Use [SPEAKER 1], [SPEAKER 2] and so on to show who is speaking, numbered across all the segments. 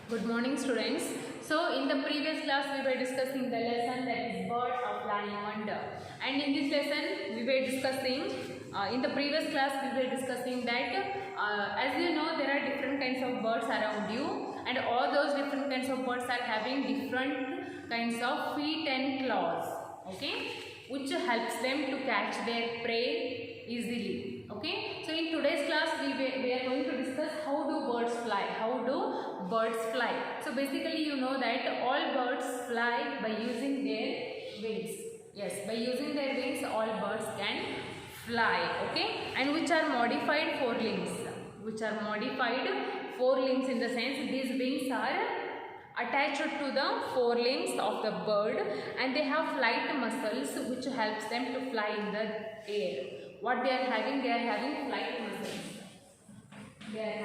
[SPEAKER 1] Good morning, students. So in the previous class we were discussing the lesson that is bird of flying wonder, and in this lesson we were discussing in the previous class we were discussing that as you know there are different kinds of birds around you, and all those different kinds of birds are having different kinds of feet and claws, okay, which helps them to catch their prey easily. Okay, so in today's class we are going to discuss how do birds fly. So basically you know that all birds fly by using their wings. Yes, by using their wings all birds can fly. Okay, and which are modified forelimbs. In the sense these wings are attached to the forelimbs of the bird, and they have flight muscles which helps them to fly in the air. What they are having? They are having flight muscles. Birds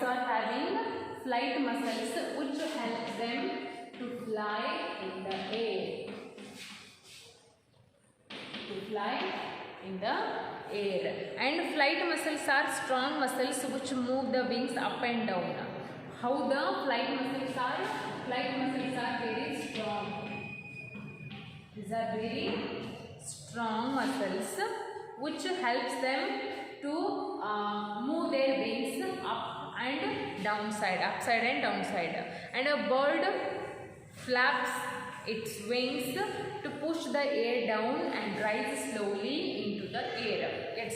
[SPEAKER 1] are having flight muscles which help them to fly in the air. And flight muscles are strong muscles which move the wings up and down. How the flight muscles are? Flight muscles are very strong. These are very strong muscles which helps them to move their wings up and downside, upside and downside. And a bird flaps its wings to push the air down and rise slowly into the air. Yes.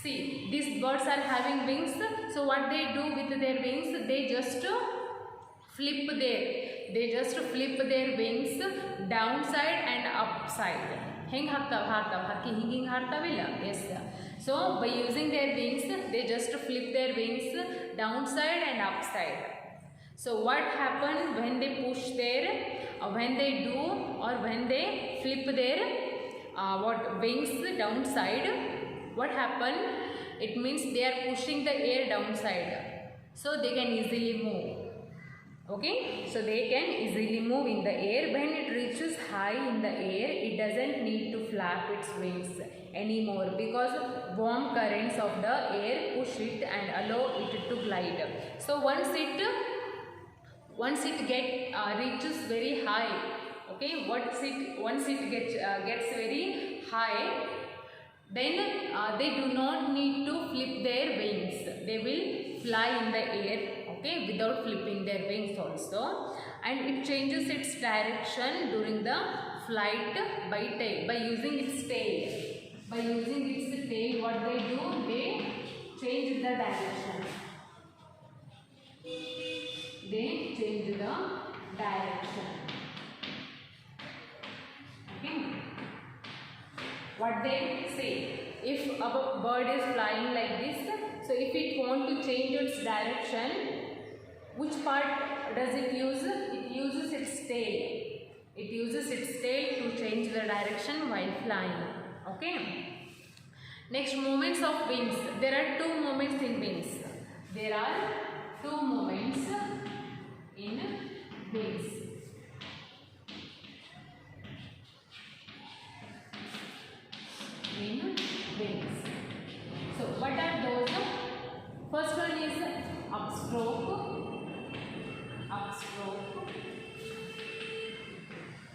[SPEAKER 1] See, these birds are having wings. So what they do with their wings? They just flip their wings downside and upside. Yes. So by using their wings, they just flip their wings downside and upside. So what happens when they push when they flip their wings downside? What happen? It means they are pushing the air downside, so they can easily move. Okay, so they can easily move in the air. When it reaches high in the air, it doesn't need to flap its wings anymore because warm currents of the air push it and allow it to glide. So once it reaches very high, okay, once it gets very high, then they do not need to flip their wings. They will fly in the air, okay, without flipping their wings also, and it changes its direction during the flight by using its tail. By using its tail, what they do? They change the direction. Okay. What they say, if a bird is flying like this, so if it wants to change its direction, which part does it use? It uses its tail. To change the direction while flying. Okay. Next, movements of wings. There are two movements in wings. So what are those? First one is upstroke,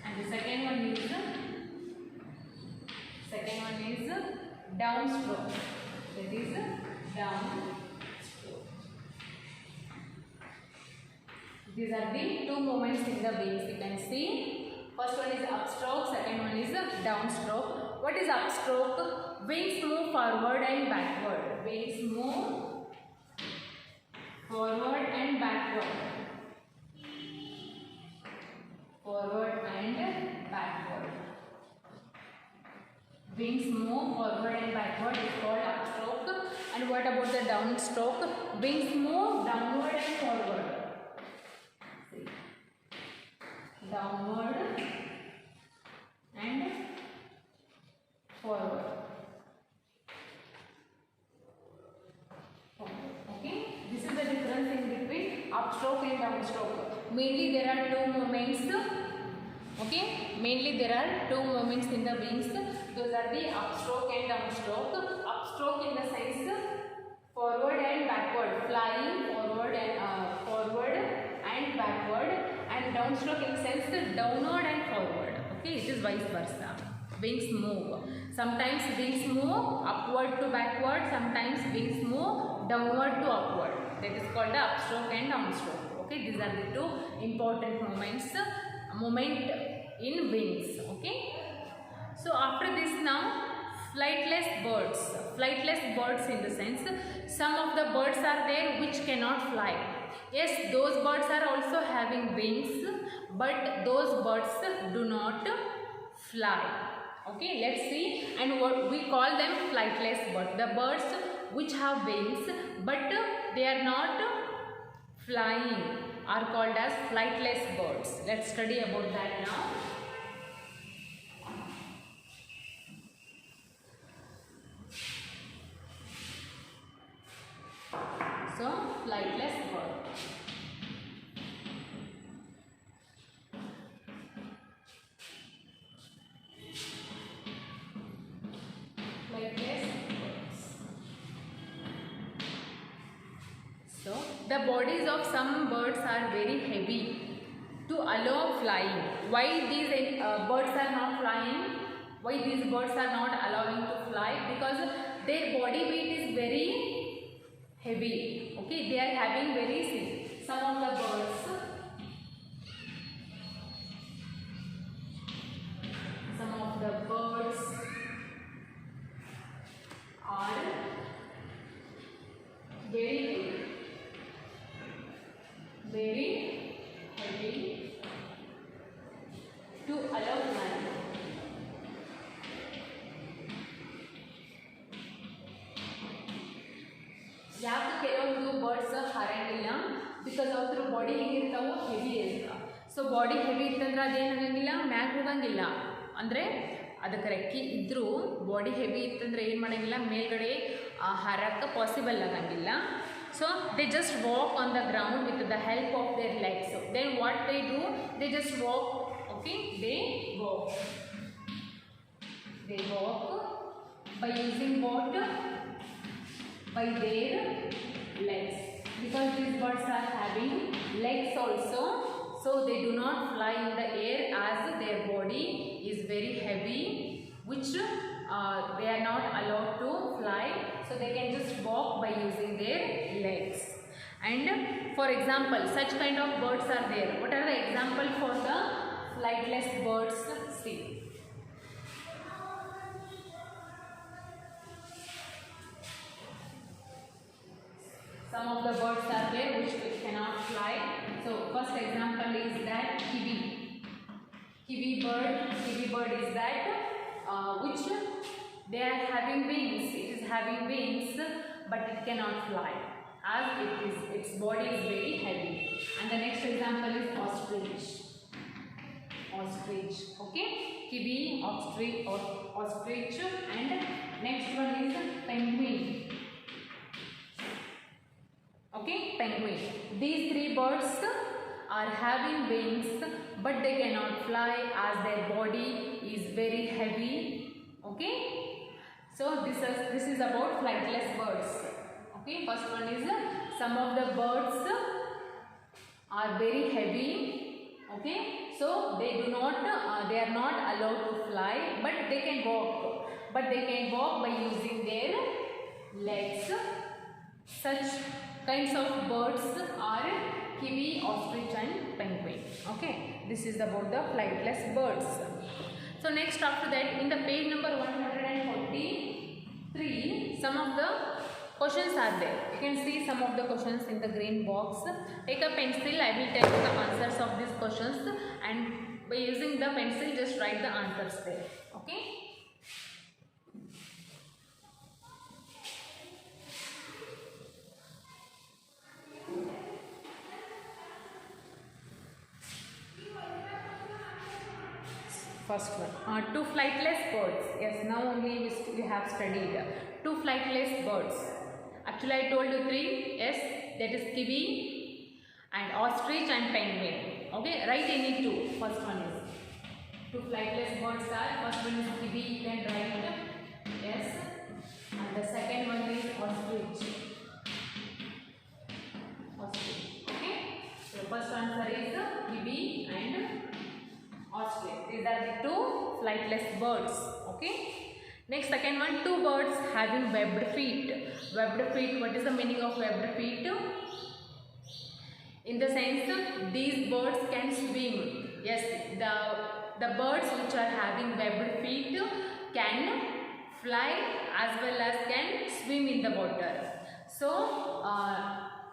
[SPEAKER 1] and the second one is downstroke. That is downstroke. These are the two movements in the wings. You can see. First one is upstroke, second one is downstroke. What is upstroke? Wings move forward and backward. Wings move forward and backward is called upstroke. And what about the downstroke? Wings move downward and forward. See. Downward and forward. Okay, this is the difference in between upstroke and downstroke. Mainly there are two movements. Okay, mainly there are two movements in the wings. Those are the upstroke and downstroke. downstroke. Upstroke in the sense forward and backward, flying forward and backward, and downstroke in the sense downward and forward. Okay, it is vice versa. Wings move. Sometimes wings move upward to backward, sometimes wings move downward to upward. That is called the upstroke and downstroke. Okay, these are the two important moment in wings. Okay, so after this now, flightless birds. Flightless birds in the sense, some of the birds are there which cannot fly. Yes, those birds are also having wings, but those birds do not fly. Okay, let's see. And what we call them flightless birds. The birds which have wings but they are not flying are called as flightless birds. Let's study about that now. So, flightless bird. So, the bodies of some birds are very heavy to allow flying. Why these birds are not flying? Why these birds are not allowing to fly? Because their body weight is very heavy. Okay, they are having very some of the birds. Some of the birds are very heavy to allow flying. ಯಾಕೆ ಕೆಲವೊಂದು birds ಹಾರಂಗಿಲ್ಲ? Because ಅವ್ರ body ಹೆಂಗಿರ್ತಾವೋ heavy ಇರ್ತಾವ. So body heavy ಇತ್ತಂದ್ರೆ ಅದೇನಾಗಂಗಿಲ್ಲ, ಮ್ಯಾಗ್ ಹೋಗಂಗಿಲ್ಲ. ಅಂದರೆ ಅದಕ್ಕೆ ರೆಕ್ಕೆ ಇದ್ದರೂ ಬಾಡಿ ಹೆವಿ ಇತ್ತಂದ್ರೆ ಏನು ಮಾಡೋಂಗಿಲ್ಲ, ಮೇಲ್ಗಡೆ ಹಾರಕ್ಕೆ ಪಾಸಿಬಲ್ ಆಗಂಗಿಲ್ಲ. So they just walk on the ground with the help of their legs. So then what they do? They just walk. Okay, they walk. They walk by using what? By their legs. Because these birds are having legs also, so they do not fly in the air as their body is very heavy, which they are not allowed to fly, so they can just walk by using their legs. And for example, such kind of birds are there. What are the example for the flightless birds? See, some of the birds are there which cannot fly. So first example is that kiwi. Kiwi bird is that which they are having wings. It is having wings but it cannot fly as its body is very heavy. And the next example is ostrich. Okay, kiwi, ostrich, and next one is penguin. Okay, penguin. These three birds are having wings but they cannot fly as their body is very heavy. Okay, so this is about flightless birds. Okay, first one is some of the birds are very heavy. Okay, so they are not allowed to fly, but they can walk by using their legs. Such kinds of birds are kiwi, ostrich and penguin. Okay, this is about the flightless birds. So next, after that, in the page number 143, some of the questions are there. You can see some of the questions in the green box. Take a pencil. I will tell you the answers of these questions, and by using the pencil, just write the answers there. Okay. First one, two flightless birds. Yes, now only we have studied two flightless birds. Actually, I told you three. Yes, that is kiwi and ostrich and penguin. Okay, write any two. First one is two flightless birds are. First one is kiwi. You can write. Yes, birds. Okay. Next, second one, two birds having webbed feet. Webbed feet, what is the meaning of webbed feet? In the sense, these birds can swim. Yes, the birds which are having webbed feet can fly as well as can swim in the water. So,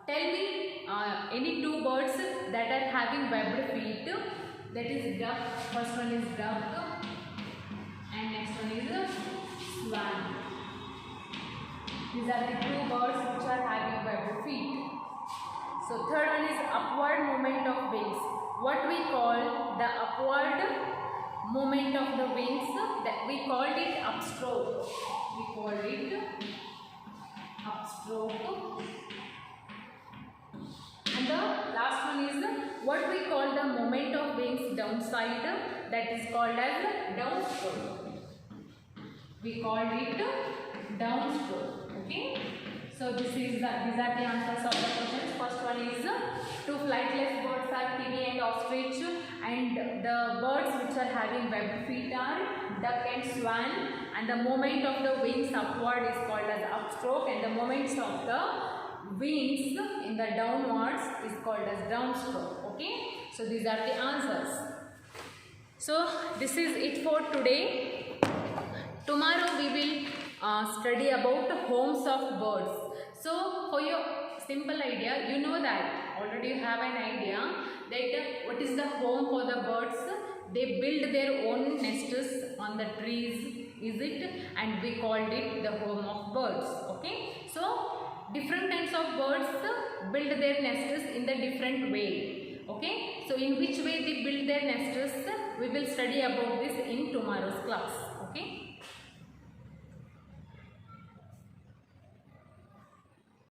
[SPEAKER 1] tell me any two birds that are having webbed feet. That is duck. First one is duck, and next one is swan. These are the two birds which are having webbed feet. So third one is upward movement of wings. What we call the upward movement of the wings, that we called it upstroke. We called it upstroke. And the last one is what we call the movement of wings downside, that is called as downstroke. We called it downstroke. Okay. So these are the answers of the questions. First one is two flightless birds are kiwi and ostrich, and the birds which are having webbed feet are duck and swan, and the movement of the wings upward is called as upstroke, and the movements of the wings in the downwards is called as downstroke. Okay, so these are the answers. So this is it for today. Tomorrow we will study about homes of birds. So for your simple idea, you know that already you have an idea that what is the home for the birds. They build their own nests on the trees, is it? And we called it the home of birds. Okay. So different kinds of birds build their nests in the different way. Okay. So in which way they build their nests, we will study about this in tomorrow's class.